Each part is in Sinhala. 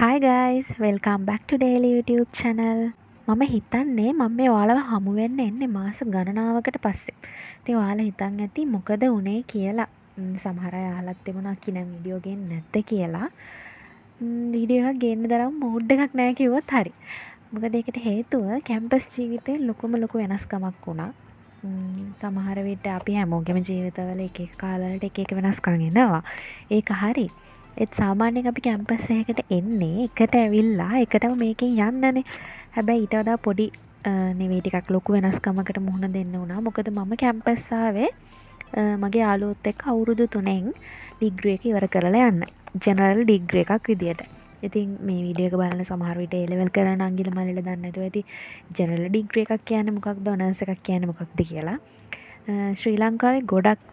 Hi guys, welcome back to Daily YouTube channel. මම හිතන්නේ මම මේ ඔයාලව හමු වෙන්න එන්නේ මාස ගණනාවකට පස්සේ. ඉතින් ඔයාලා හිතන් ඇති මොකද උනේ කියලා. සමහර අය අහලත් තිබුණා කිනම් වීඩියෝ ගේන්නේ නැද්ද කියලා. වීඩියෝ එකක් ගේන්න තරම් මූඩ් එකක් නැහැ කිව්වොත් හරි. මොකද ඒකට හේතුව කැම්පස් ජීවිතේ ලොකු වෙනස්කමක් වුණා. සමහර විට අපි හැමෝගෙම ජීවිතවල එක එක කාලවලට එක එක වෙනස්කම් එනවා. ඒක හරි. ඒත් සාමාන්‍යයෙන් අපි කැම්පස් එකකට එන්නේ එකට ඇවිල්ලා එකටම මේකෙන් යන්නනේ. හැබැයි ඊට වඩා පොඩි නෙවෙයි ටිකක් ලොකු වෙනස්කමකට මුහුණ දෙන්න වුණා. මොකද මම කැම්පස් ආවේ මගේ යාළුවොත් එක්ක අවුරුදු 3න් ඩිග්‍රී එක ඉවර කරලා යන්න. ජෙනරල් ඩිග්‍රී එකක් විදියට. ඉතින් මේ වීඩියෝ එක බලන සමහර විට A level කරන අංගිල මල්ලිලා දන්නේ නැතුව ඇති ජෙනරල් ඩිග්‍රී එකක් කියන්නේ මොකක්ද ඔනර්ස් එකක් කියන්නේ මොකක්ද කියලා. ශ්‍රී ලංකාවේ ගොඩක්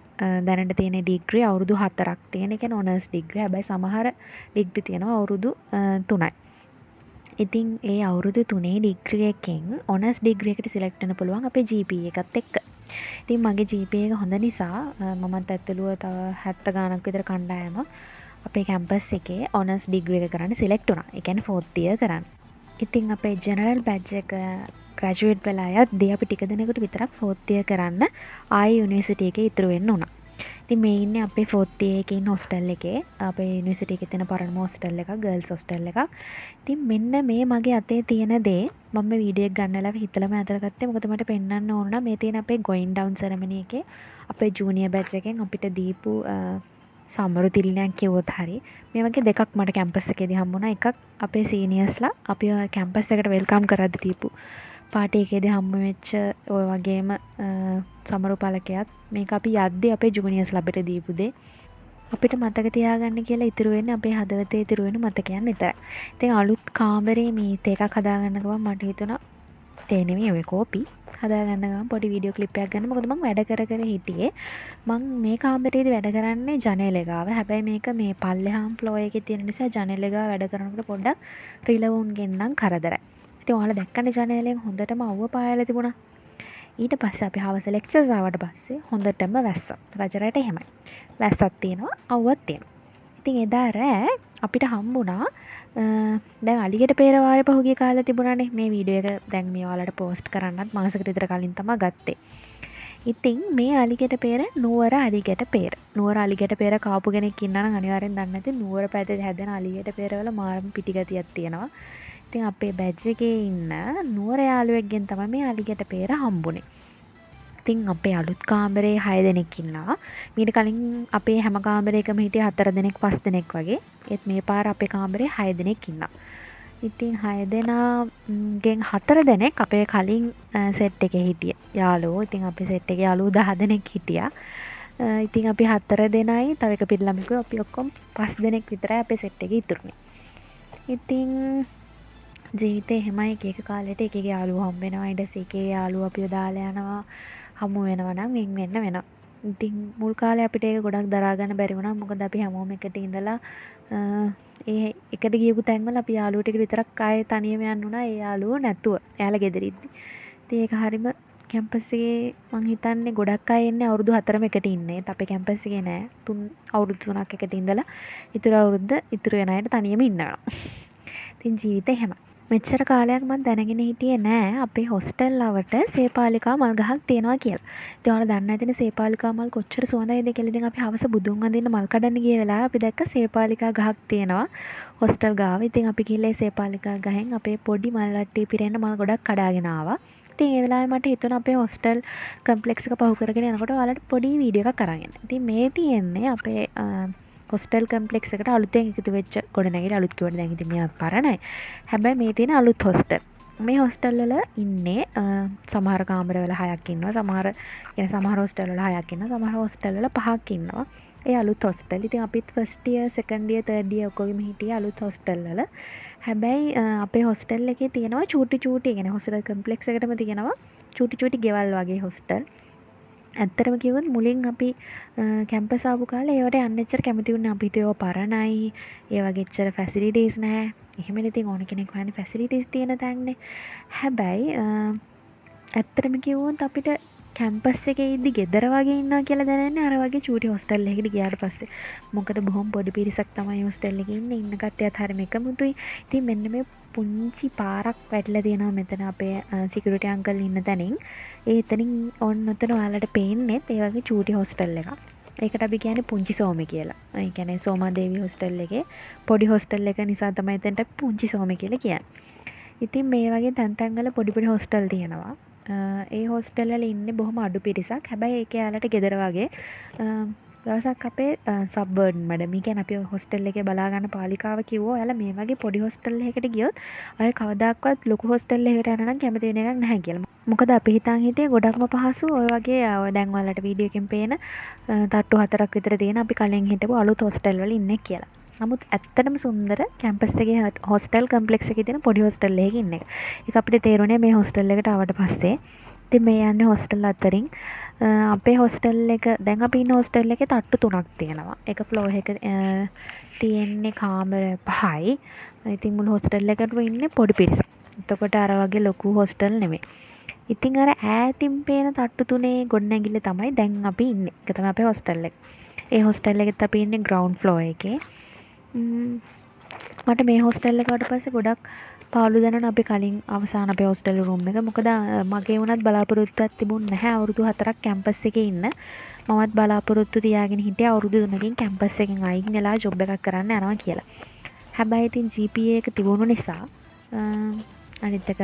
දැනට තියෙන ඩිග්‍රී අවුරුදු 4ක් තියෙන. ඒ කියන්නේ ඔනර්ස් ඩිග්‍රී. හැබැයි සමහර ඩිග්‍රී තියෙනවා අවුරුදු 3යි. ඉතින් ඒ අවුරුදු 3 ඩිග්‍රී එකෙන් ඔනර්ස් ඩිග්‍රී එකට සිලෙක්ට් වෙන්න පුළුවන් අපේ GPA එකත් එක්ක. ඉතින් මගේ GPA එක හොඳ නිසා මමත් ඇතුළුව තව 70 ගාණක් විතර කණ්ඩායම අපේ කැම්පස් එකේ ඔනර්ස් ඩිග්‍රී එක කරන්න සිලෙක්ට් වුණා. ඒ කියන්නේ 4th year කරන්න. ඉතින් අපේ ජෙනරල් බැච් එක ග්‍රැජුවේට් වෙලා යද්දී අපි ටික දෙනෙකුට විතරක් 4th year කරන්න ආයෙ යුනිවර්සිටි එකේ ඉතුරු වෙන්න උනා. ඉතින් මේ ඉන්නේ අපේ 4th year එකේ ඉන්න හොස්ටල් එකේ. අපේ යුනිවර්සිටි එකේ තියෙන පරණම හොස්ටල් එකක්, ගර්ල්ස් හොස්ටල් එකක්. ඉතින් මෙන්න මේ මගේ අතේ තියෙන දේ මම මේ වීඩියෝ එක ගන්න වෙලාව හිතලම ඇදලා ගත්තේ. මොකද මට පෙන්වන්න ඕන නම් මේ තියෙන අපේ going down ceremony එකේ අපේ ජූනියර් බැච් එකෙන් අපිට දීපු සමරු තිලිනයක් කිව්වොත් හරි. මේ වගේ දෙකක් මට කැම්පස් එකේදී හම්බුණා. එකක් අපේ සීනියර්ස්ලා අපිව කැම්පස් එකට වෙල්කම් කරද්දි දීපු පාටි එකේදී හම්බ වෙච්ච ඔය වගේම සමරු පළකයක්. මේක අපි යද්දි අපේ ජූනියර්ස්ලා අපිට දීපු දේ. අපිට මතක තියාගන්න කියලා ඉතුරු වෙන්නේ අපේ හදවතේ ඉතුරු වෙන මතකයන් විතරයි. ඉතින් අලුත් කාමරේ මීත් එකක් හදාගන්න ගමන් මට හිතුණා තේ නෙමෙයි ඔය කෝපි හදාගන්න ගමන් පොඩි වීඩියෝ ක්ලිප් එකක් ගන්න. මොකද මම වැඩ කර හිටියේ. මම මේ කාමරේදී වැඩ කරන්නේ ජනේල ගාව. හැබැයි මේක මේ පල්ලෙහාම් ෆ්ලෝ එකේ තියෙන නිසා ජනේල ගාව වැඩ කරනකොට පොඩ්ඩක් රිලවුන්ගෙන් නම් කරදරයි. ඉතින් ඔයාලා දැක්කනේ ජනේලෙන් හොඳටම අවුව පායලා තිබුණා. ඊට පස්සේ අපි හවස ලෙක්චර්ස් ආවට පස්සේ හොඳටම වැස්සා. රජරට එහෙමයි. වැස්සක් තියෙනවා, අවුවක් තියෙනවා. ඉතින් එදා රෑ අපිට හම්බුණා දැන් අලියට පෙරවාරේ පහුගිය කාලේ තිබුණානේ මේ වීඩියෝ එක දැන් මේ ඔයාලට පෝස්ට් කරන්නත් මාසෙකට විතර කලින් තමයි ගත්තේ. ඉතින් මේ අලිගැට පෙර නුවර අලිගැට පෙර. නුවර අලිගැට පෙර කාපු කෙනෙක් ඉන්නා නම් අනිවාර්යෙන් දන්නේ නැති නුවර පැත්තේ හැදෙන අලිගැට පෙරවල මාරම පිටිගතියක් තියෙනවා. ඉතින් අපේ බැච් එකේ ඉන්න නුවර යාළුවෙක්ගෙන් තමයි මේ අලිගැට පෙර හම්බුනේ. ඉතින් අපේ අලුත් කාමරේ 6 දෙනෙක් ඉන්නවා. මීට කලින් අපේ හැම කාමරයකම හිටියේ 4 දෙනෙක් 5 දෙනෙක් වගේ. ඒත් මේ පාර අපේ කාමරේ 6 දෙනෙක් ඉන්නවා. ඉතින් 6 දෙනාගෙන් 4 දෙනෙක් අපේ කලින් සෙට් එකේ හිටිය යාළුවෝ. ඉතින් අපේ සෙට් එකේ යාළුවෝ 10 දෙනෙක් හිටියා. ඉතින් අපි 4 දෙනයි තව එක පිරිළමෙකුයි අපි ඔක්කොම 5 දෙනෙක් විතරයි අපේ සෙට් එකේ ඉතුරුනේ. ඉතින් ජීවිතේ එහෙමයි එක එක කාලෙට එක එක යාළුවෝ හම්බ වෙනවා. ඊට පස්සේ එකේ යාළුවෝ අපිව දාලා යනවා. හමු වෙනවා නම් වෙන් වෙන්න වෙනවා. ඉතින් මුල් කාලේ අපිට ඒක ගොඩක් දරා ගන්න බැරි වුණා. මොකද අපි හැමෝම එකට ඉඳලා ඒ එකට ගියපු තැන්වල අපි යාළුවෝ ටික විතරක් ආයේ තනියම යන්න උනා. ඒ යාළුවෝ නැතුව. එයාලා ගෙදර ඉද්දි. ඉතින් ඒක හරීම කැම්පස් එකේ මං හිතන්නේ ගොඩක් අය එන්නේ අවුරුදු 4ම එකට ඉන්නේ. ඒත් අපේ කැම්පස් එකේ නෑ. අවුරුදු 3ක් එකට ඉඳලා ඉතුරු අවුරුද්ද ඉතුරු වෙන අයට තනියම ඉන්නවා. ඉතින් ජීවිතේ එහෙමයි. මෙච්චර කාලයක් මම දැනගෙන හිටියේ නෑ අපේ හොස්ටල් ළවට සේපාලිකා මල් ගහක් තියෙනවා කියලා. ඉතින් ඔයාලා දන්නේ නැතිනේ සේපාලිකා මල් කොච්චර සුවඳයිද කියලා. ඉතින් අපි හවස බුදුන් වඳින්න මල් කඩන්න ගිය වෙලාවේ අපි දැක්ක සේපාලිකා ගහක් තියෙනවා හොස්ටල් ගාව. ඉතින් අපි ගිහලා සේපාලිකා ගහෙන් අපේ පොඩි මල් වට්ටිය පිරෙන්න මල් ගොඩක් කඩාගෙන ආවා. ඉතින් ඒ වෙලාවේ මට හිතුණා අපේ හොස්ටල් කම්ප්ලෙක්ස් එක පහු කරගෙන යනකොට ඔයාලට පොඩි වීඩියෝ එකක් අරන් එන්න. ඉතින් මේ තියෙන්නේ අපේ හොස්ටල් කම්ප්ලෙක්ස් එකට අලුතෙන් එකතු වෙච්ච ගොඩනැගිලි. අලුත් කියවට දැන් ඉතින් මේවා පරණයි. හැබැයි මේ තියෙන අලුත් හොස්ටල්. මේ හොස්ටල් වල ඉන්නේ සමහර කාමර වල 6ක් ඉන්නවා. සමහර හොස්ටල් වල 6ක් ඉන්නවා. සමහර හොස්ටල් වල 5ක් ඉන්නවා. ඒ අලුත් හොස්ටල්. ඉතින් අපිත් first year, second year, third year ඔක්කොගෙම හිටියේ අලුත් හොස්ටල් වල. හැබැයි අපේ හොස්ටල් එකේ තියෙනවා චූටි يعني හොස්ටල් කම්ප්ලෙක්ස් එකටම තියෙනවා චූටි ගෙවල් වගේ හොස්ටල්. ඇත්තටම කිව්වොත් මුලින් අපි කැම්පස් ආපු කාලේ ඒවට යන්න එච්චර කැමති වුණේ අපි හිතුවේ ඒවා පරණයි. ඒ වගේ එච්චර ෆැසිලිටිස් නැහැ. එහෙමනේ ඉතින් ඕන කෙනෙක් හොයන්නේ ෆැසිලිටිස් තියෙන තැන්නේ. හැබැයි ඇත්තටම කිව්වොත් අපිට කැම්පස් එකේ ඉද්දි ගෙදර වගේ ඉන්නවා කියලා දැනෙන්නේ අර වගේ චූටි හොස්ටල් එකකට ගියාට පස්සේ. මොකද බොහොම පොඩි පිරිසක් තමයි හොස්ටල් එකේ ඉන්නේ. ඉන්න කට්ටියත් හරියම එකමුතුයි. ඉතින් මෙන්න මේ පුංචි පාරක් වැටලා තියෙනවා මෙතන අපේ සිකියුරිටි අංකල් ඉන්න තැනින්. ඒ එතනින් ඔන්න ඔතන ඔයාලට පේන්නේත් ඒ වගේ චූටි හොස්ටල් එකක්. ඒකට අපි කියන්නේ පුංචි සෝමි කියලා. ඒ කියන්නේ සෝමාදේවි හොස්ටල් එකේ පොඩි හොස්ටල් එක නිසා තමයි එතනට පුංචි සෝමි කියලා කියන්නේ. ඉතින් මේ වගේ තැන් තැන්වල පොඩි පොඩි හොස්ටල් තියෙනවා. ඒ හොස්ටල් වල ඉන්නේ බොහොම අඩු පිරිසක්. හැබැයි ඒක යාලට ගෙදර වගේ. දවසක් අපේ සබ්වර්ඩන් මැඩම්, ඒ කියන්නේ අපි හොස්ටල් එකේ බලා ගන්න පාලිකාව කිව්වා ඔයාලා මේ වගේ පොඩි හොස්ටල් එකකට ගියොත් ඔය කවදාවත් ලොකු හොස්ටල් එකකට යන්න නම් කැමති වෙන එකක් නැහැ කියලා. මොකද අපි හිතන් හිටියේ ගොඩක්ම පහසු ඔය වගේ දැන් ඔයාලට වීඩියෝ එකෙන් පේන තට්ටු 4ක් විතර තියෙන අපි කලින් හිටපු අලුත් හොස්ටල් වල ඉන්නේ කියලා. නමුත් ඇත්තටම සුන්දර කැම්පස් එකේ හොස්ටල් කම්ප්ලෙක්ස් එකේ තියෙන පොඩි හොස්ටල් එකක ඉන්න එක. ඒක අපිට තේරුණේ මේ හොස්ටල් එකට ආවට පස්සේ. ඉතින් මේ යන්නේ හොස්ටල් අතරින් අපේ හොස්ටල් එක දැන් අපි ඉන්න හොස්ටල් එකේ තට්ටු 3ක් තියෙනවා. එක ෆ්ලෝර් එක තියෙන්නේ කාමර 5යි. ඉතින් මුළු හොස්ටල් එකටම ඉන්නේ පොඩි පිරිසක්. එතකොට අර වගේ ලොකු හොස්ටල් නෙමෙයි. ඉතින් අර ඈතින් පේන තට්ටු 3 ගොඩනැගිල්ල තමයි දැන් අපි ඉන්නේ. ඒක තමයි අපේ හොස්ටල් එක. ඒ හොස්ටල් එකෙත් අපි ඉන්නේ ග්‍රවුන්ඩ් ෆ්ලෝර් එකේ. මට මේ හොස්ටල් එකට පස්සේ ගොඩක් පාළු දැනුණා අපි කලින් අවසාන අපේ හොස්ටල් රූම් එක. මොකද මගේ වුණත් බලාපොරොත්තුවක් තිබුණ නැහැ අවුරුදු 4ක් කැම්පස් එකේ ඉන්න. මමත් බලාපොරොත්තු තියාගෙන හිටියේ අවුරුදු 3කින් කැම්පස් එකෙන් අයින් වෙලා ජොබ් එකක් කරන්න යනවා කියලා. හැබැයි ඉතින් GPA එක තිබුණු නිසා අනිත් එක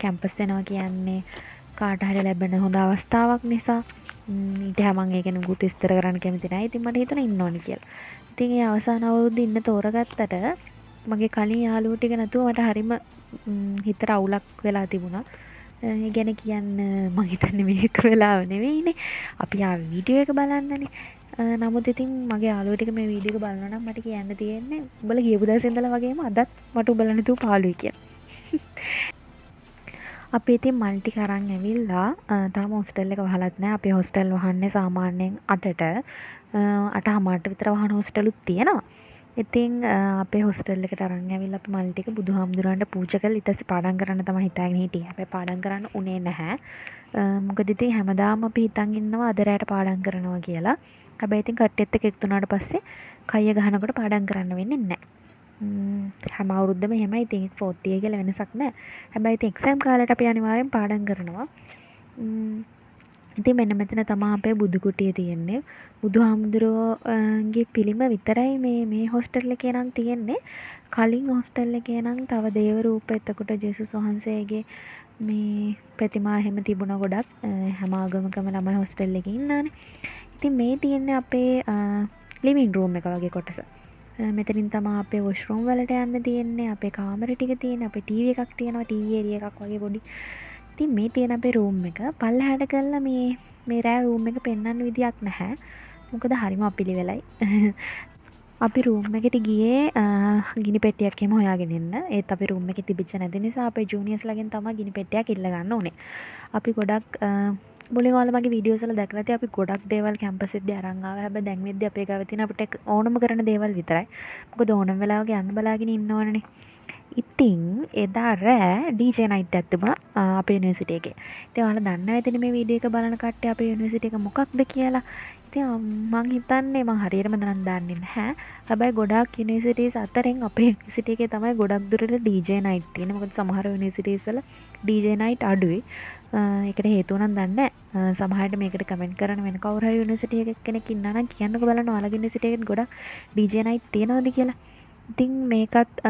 කැම්පස් යනවා කියන්නේ කාට හරි ලැබෙන හොඳ අවස්ථාවක් නිසා ඊට මම ඒක නුකුත් විස්තර කරන්න කැමති නැහැ. ඉතින් මට හිතුණා ඉන්න ඕනේ කියලා. ඉතින් ඒ අවසාන අවුරුද්දේ ඉන්න තෝරගත්තට මගේ කලින් යාළුවෝ ටික නැතුව මට හරිම හිතට අවුලක් වෙලා තිබුණා. ඒ ගැන කියන්න මම හිතන්නේ මේක වෙලාව නෙවෙයිනේ. අපි ආ වීඩියෝ එක බලන්නනේ. නමුත් ඉතින් මගේ යාළුවෝ ටික මේ වීඩියෝ එක බලනවා නම් මට කියන්න තියෙන්නේ උඹලා ගියපු දවසේ ඉඳලා වගේම අදත් මට උඹලා නැතුව පාළුයි කියලා. අපි ඉතින් මල් ටික අරන් ඇවිල්ලා තාම හොස්ටල් එක වහලත් නැහැ. අපේ හොස්ටල් වහන්නේ සාමාන්‍යයෙන් 8ට 8:00ට විතර වහන හොස්ටලුත් තියෙනවා. ඉතින් අපේ හොස්ටල් එකට අරන් ඇවිල්ලා අපි මල් ටික බුදුහාමුදුරන්ට පූජා කරලා ඊට පස්සේ පාඩම් කරන්න තමයි හිතාගෙන හිටියේ. හැබැයි පාඩම් කරන්න උනේ නැහැ. මොකද ඉතින් හැමදාම අපි හිතන් ඉන්නවා අද රැයට පාඩම් කරනවා කියලා. හැබැයි ඉතින් කට්ටියත් එක්ක එකතු වුණාට පස්සේ කය ගහනකොට පාඩම් කරන්න වෙන්නේ නැහැ. හැම අවුරුද්දම එහෙමයි. ඉතින් 40 කියලා වෙනසක් නැහැ. හැබැයි ඉතින් එක්සෑම් කාලේට අපි අනිවාර්යෙන් පාඩම් කරනවා. ඉතින් මෙන්න මෙතන තමයි අපේ බුදු කුටිය තියෙන්නේ. බුදුහාමුදුරුවෝගේ පිළිම විතරයි මේ හොස්ටල් එකේ නම් තියෙන්නේ. කලින් හොස්ටල් එකේ නම් තව දේව රූප එතකොට ජේසුස් වහන්සේගේ මේ ප්‍රතිමා එහෙම තිබුණා ගොඩක්. හැම ආගමකම ළමයි හොස්ටල් එකේ ඉන්නානේ. ඉතින් මේ තියෙන්නේ අපේ ලිවිං රූම් එක වගේ කොටස. මෙතනින් තමයි අපේ වොෂ්රූම් වලට යන්න තියෙන්නේ. අපේ කාමර ටික තියෙන. අපේ ටීවී එකක් තියෙනවා. ටීවී ඒරියා එකක් වගේ පොඩි. ඉතින් මේ තියෙන අපේ රූම් එක පල්ලෙහාට කරලා මේ රෑ රූම් එක පෙන්වන්න විදියක් නැහැ. මොකද හරිම අපිලිවෙලයි. අපි රූම් එකට ගියේ ගිනි පෙට්ටියක් එහෙම හොයාගෙන එන්න. ඒත් අපි රූම් එකේ තිබිච්ච නැති නිසා අපේ ජූනියර්ස්ලාගෙන් තමයි ගිනි පෙට්ටියක් ඉල්ල ගන්න ඕනේ. අපි ගොඩක් මුලින් ඔයාලා මගේ වීඩියෝස් වල දැකලා ඇති අපි ගොඩක් දේවල් කැම්පස් එකේදී අරන් ආවා. හැබැයි දැන් වෙද්දි අපේ ගාව තියෙන අපිට ඕනම කරන දේවල් විතරයි. මොකද ඕනම වෙලාවක යන්න බලාගෙන ඉන්න ඕනනේ. ඉතින් එදා රෑ DJ නයිට් එකක් තිබුණා අපේ යුනිවර්සිටි එකේ. ඉතින් ඔයාලා දන්නවා ඇතිනේ මේ වීඩියෝ එක බලන කට්ටිය අපේ යුනිවර්සිටි එක මොකක්ද කියලා. ඉතින් මං හිතන්නේ මං හරියටම නම් දන්නේ නැහැ. හැබැයි ගොඩාක් යුනිවර්සිටිස් අතරින් අපේ යුනිවර්සිටි එකේ තමයි ගොඩක් දුරට DJ නයිට් තියෙන්නේ. මොකද සමහර යුනිවර්සිටිස් වල DJ නයිට් අඩුයි. ඒකට හේතුව නම් දන්නේ නැහැ. සමහරවිට මේකට කමෙන්ට් කරන වෙන කවුරු හරි යුනිවර්සිටි එකක කෙනෙක් ඉන්නා නම් කියන්නකෝ බලන්න ඔයාලගේ යුනිවර්සිටි එකේ ගොඩක් DJ නයිට් තියෙනවද කියලා. ඉතින් මේකත්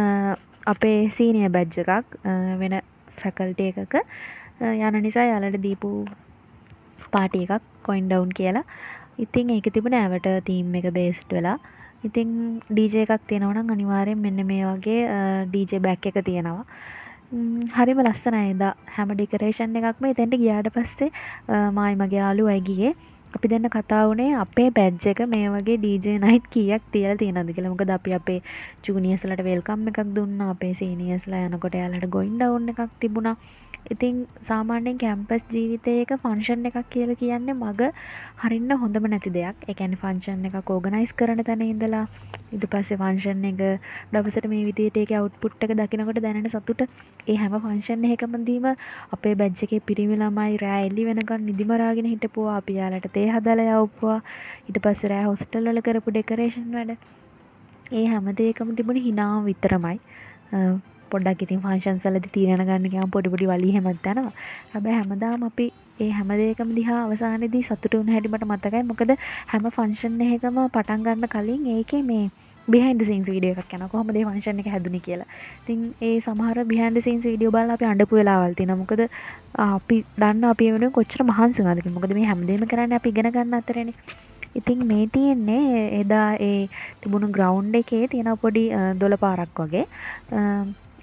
අපේ සීනියර් බැච් එකක් වෙන ෆැකල්ටි එකක යන නිසා යාළුවට දීපු පාටි එකක් කොයින් ඩවුන් කියලා. ඉතින් ඒකේ තිබුණ ඇවට තීම් එක බේස්ඩ් වෙලා. ඉතින් DJ එකක් තියෙනවා නම් අනිවාර්යෙන් මෙන්න මේ වගේ DJ බෑක් එක තියෙනවා. හරිම ලස්සනයි එදා හැම ඩෙකොරේෂන් එකක්ම එතෙන්ට ගියාට පස්සේ මායි මගේ යාළුවයි ගියේ. අපි දෙන්න කතා වුණේ අපේ බැජ් එක මේ වගේ DJ නයිට් කීයක් තියලා තියෙනවද කියලා. මොකද අපි අපේ ජූනියර්ස්ලාට වෙල්කම් එකක් දුන්නා. අපේ සීනියර්ස්ලා යනකොට එයාලට ගෝයින් ඩවුන් එකක් තිබුණා. ඉතින් සාමාන්‍යයෙන් කැම්පස් ජීවිතයක ෆන්ක්ෂන් එකක් කියලා කියන්නේ මග හරින්න හොඳම නැති දෙයක්. ඒ කියන්නේ ෆන්ක්ෂන් එකක් ඕගනයිස් කරන තැන ඉඳලා ඊට පස්සේ ෆන්ක්ෂන් එක දවසට මේ විදිහට ඒකේ අවුට්පුට් එක දකිනකොට දැනෙන සතුට ඒ හැම ෆන්ක්ෂන් එකකමදීම අපේ බැච් එකේ පිරිමි ළමයි රෑ එළි වෙනකන් නිදි මරාගෙන හිටපුවා. අපි යාලට තේ හදලා යවපුවා. ඊට පස්සේ රෑ හොස්ටල් වල කරපු ඩෙකරේෂන් වැඩ. ඒ හැම දෙයකම තිබුණේ හිනාව විතරමයි. පොඩ්ඩක් ඉතින් ෆන්ක්ෂන්ස් වලදී තීරණ ගන්න ගියාම පොඩි පොඩි වලි හැමත් යනවා. හැබැයි හැමදාම අපි ඒ හැම දෙයකම දිහා අවසානයේදී සතුටු වුණ හැටි මට මතකයි. මොකද හැම ෆන්ක්ෂන් එකකම පටන් ගන්න කලින් ඒකේ මේ behind the scenes වීඩියෝ එකක් යනවා. කොහොමද මේ ෆන්ක්ෂන් එක හැදුනේ කියලා. ඉතින් ඒ සමහර behind the scenes වීඩියෝ බලලා අපි අඬපු වෙලාවල් තියෙනවා. මොකද අපි දන්න අපි වෙනුවෙන් කොච්චර මහන්සි වුණාද කියලා. මොකද මේ හැමදේම කරන්නේ අපි ඉගෙන ගන්න අතරේනේ. ඉතින් මේ තියෙන්නේ එදා ඒ තිබුණු ග්‍රවුන්ඩ් එකේ තියෙන පොඩි දොළ පාරක් වගේ.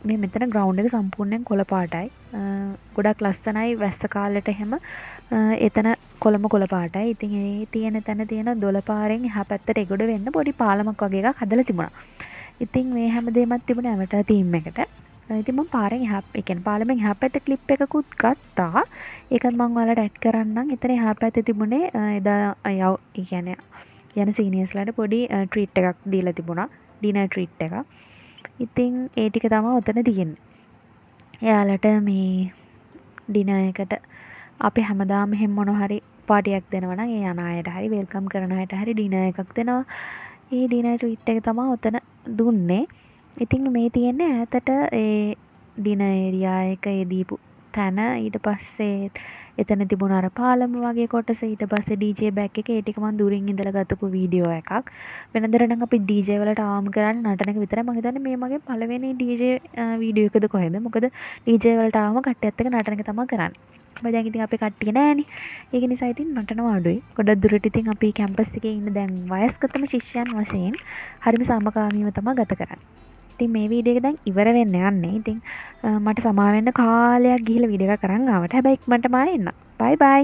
මේ මෙතන ග්‍රවුන්ඩ් එක සම්පූර්ණයෙන් කොළ පාටයි. ගොඩක් ලස්සනයි වැස්ස කාලෙට එහෙම එතන කොළම කොළ පාටයි. ඉතින් ඒ තියෙන තැන තියෙන දොළ පාරෙන් එහා පැත්තට එගොඩ වෙන්න පොඩි පාලමක් වගේ එකක් හදලා තිබුණා. ඉතින් මේ හැමදේමත් තිබුණේ ඇමටර් ටීම් එකට. ඉතින් මම පාරෙන් එහා ඒ කියන්නේ පාලමෙන් එහා පැත්තේ ක්ලිප් එකකුත් ගත්තා. ඒකත් මම ඔයාලට ඇඩ් කරන්නම්. එතන එහා පැත්තේ තිබුණේ එදා ඒ කියන්නේ යන සීනියර්ස්ලාට පොඩි ට්‍රීට් එකක් දීලා තිබුණා. ඩිනර් ට්‍රීට් එකක්. ඉතින් ඒ ටික තමයි ඔතන තියෙන්නේ. එයාලට මේ ඩිනර් එකට අපි හැමදාම එහෙම මොනවා හරි පාටියක් දෙනවා නම් ඒ යන අයට හරි වෙල්කම් කරන අයට හරි ඩිනර් එකක් දෙනවා. ඒ ඩිනර් ට්‍රීට් එක තමයි ඔතන දුන්නේ. ඉතින් මේ තියෙන්නේ ඈතට ඒ ඩිනර් ඒරියා එක ඒ දීපු තැන. ඊට පස්සේ එතන තිබුණ අර පාලම වගේ කොටස. ඊට පස්සේ DJ බෑක් එක ඒ ටික මම දුරින් ඉඳලා ගතපු වීඩියෝ එකක්. වෙනදට නම් අපි DJ වලට ආවම කරන්නේ නටන එක විතරයි. මම හිතන්නේ මේ මගේ පළවෙනි DJ වීඩියෝ එකද කොහෙද. මොකද DJ වලට ආවම කට්ටියත් එක්ක නටන එක තමයි කරන්නේ. හැබැයි දැන් ඉතින් අපේ කට්ටිය නෑනේ. ඒක නිසා ඉතින් නටනවා අඩුයි. ගොඩක් දුරට ඉතින් අපි කැම්පස් එකේ ඉන්න දැන් වයස්ගතම ශිෂ්‍යයන් වශයෙන් හරිම සමකාමීව තමයි ගත කරන්නේ. ඉතින් මේ වීඩියෝ එක දැන් ඉවර වෙන්න යන්නේ. ඉතින් මට සමා වෙන්න කාලයක් ගිහිල්ලා වීඩියෝ එකක් කරන් ආවට. හැබැයි ඉක්මනටම ආයෙ එන්න. බයි බයි.